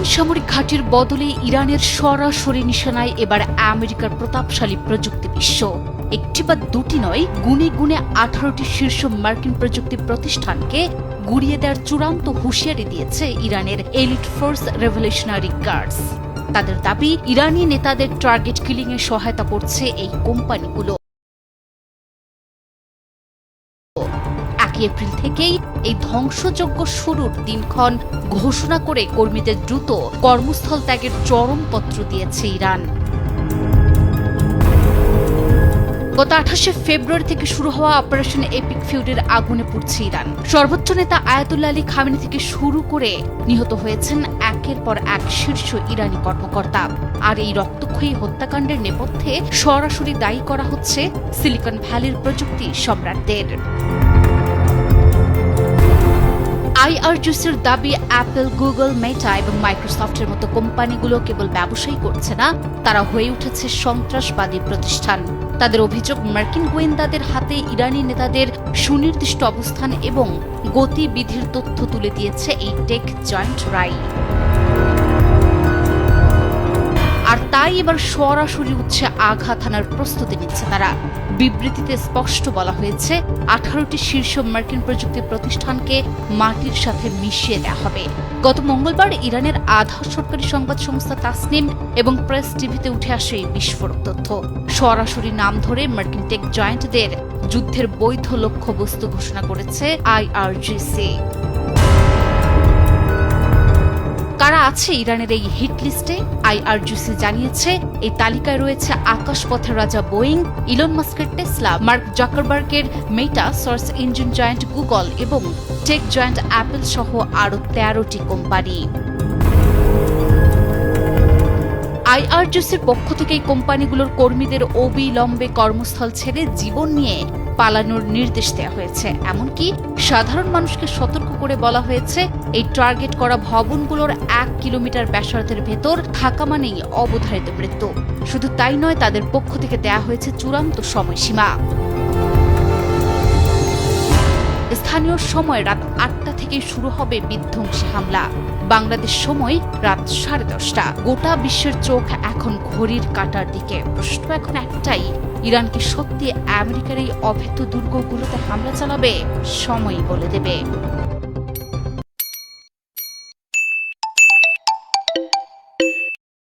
মার্কিন সামরিক ঘাঁটির বদলে ইরানের সরাসরি নিশানায় এবার আমেরিকার প্রতাপশালী প্রযুক্তি বিশ্ব। একটি বা দুটি নয়, গুনে গুনে 18টি শীর্ষ মার্কিন প্রযুক্তি প্রতিষ্ঠানকে গুড়িয়ে দেওয়ার চূড়ান্ত হুঁশিয়ারি দিয়েছে ইরানের এলিট ফোর্স রেভলিউশনারি গার্ডস। তাদের দাবি, ইরানি নেতাদের টার্গেট কিলিংয়ে সহায়তা করছে এই কোম্পানিগুলো। এপ্রিল থেকেই এই ধ্বংসযজ্ঞ শুরুর দিনক্ষণ ঘোষণা করে কর্মীদের দ্রুত কর্মস্থল ত্যাগের চরমপত্র দিয়েছে ইরান। গত 28 ফেব্রুয়ারি থেকে শুরু হওয়া অপারেশন এপিক ফিউডের আগুনে পুড়ছে ইরান। সর্বোচ্চ নেতা আয়াতুল্লাহ আলী খামেনি থেকে শুরু করে নিহত হয়েছেন একের পর এক শীর্ষ ইরানি কর্মকর্তা। আর এই রক্তক্ষয়ী হত্যাকাণ্ডের নেপথ্যে সরাসরি দায়ী করা হচ্ছে সিলিকন ভ্যালির প্রযুক্তি সম্রাটদের। আইআরজিসির দাবি, অ্যাপল, গুগল, মেটা এবং মাইক্রোসফটের মতো কোম্পানিগুলো কেবল ব্যবসায়ী করছে না, তারা হয়ে উঠেছে সন্ত্রাসবাদী প্রতিষ্ঠান। তাদের অভিযোগ, মার্কিন গোয়েন্দাদের হাতে ইরানি নেতাদের সুনির্দিষ্ট অবস্থান এবং গতিবিধির তথ্য তুলে দিয়েছে এই টেক জয়েন্ট রাই। আর তাই এবার সরাসরি উঠছে আঘাত হানার প্রস্তুতি নিচ্ছে তারা। বিবৃতিতে স্পষ্ট বলা হয়েছে, 18টি শীর্ষ মার্কিন প্রযুক্তি প্রতিষ্ঠানকে মাটির সাথে মিশিয়ে দেওয়া হবে। গত মঙ্গলবার ইরানের আধা সরকারি সংবাদ সংস্থা তাসনিম এবং প্রেস টিভিতে উঠে আসে এই বিস্ফোরক তথ্য। সরাসরি নাম ধরে মার্কিন টেক জয়েন্টদের যুদ্ধের বৈধ লক্ষ্যবস্তু ঘোষণা করেছে আইআরজিসি। কারা আছে ইরানের এই হিট লিস্টে? আইআরজিসি জানিয়েছে, এই তালিকায় রয়েছে আকাশপথের রাজা বোয়িং, ইলন মাস্কের টেসলা, মার্ক জাকারবার্গের মেটা, সার্চ ইঞ্জিন জয়েন্ট গুগল এবং টেক জয়েন্ট অ্যাপল সহ আরও 13টি কোম্পানি। আইআরজিসির পক্ষ থেকে এই কোম্পানিগুলোর কর্মীদের অবিলম্বে কর্মস্থল ছেড়ে জীবন নিয়ে পালানোর নির্দেশ দেওয়া হয়েছে। এমনকি সাধারণ মানুষকে সতর্ক করে বলা হয়েছে, এই টার্গেট করা ভবনগুলোর 1 কিলোমিটার ব্যাসার্ধের ভেতর থাকা মানেই অবধারিত মৃত্যু। শুধু তাই নয়, তাদের পক্ষ থেকে দেয়া হয়েছে চূড়ান্ত সময়সীমা। স্থানীয় সময় রাত 8টা থেকে শুরু হবে বিধ্বংসী হামলা। বাংলাদেশ সময় রাত 10:30। গোটা বিশ্বের চোখ এখন ঘড়ির কাঁটার দিকে। প্রশ্ন এখন একটাই, ইরান কি সত্যি আমেরিকার এই অভেদ্য দুর্গগুলোতে হামলা চালাবে? সময়ই বলে দেবে।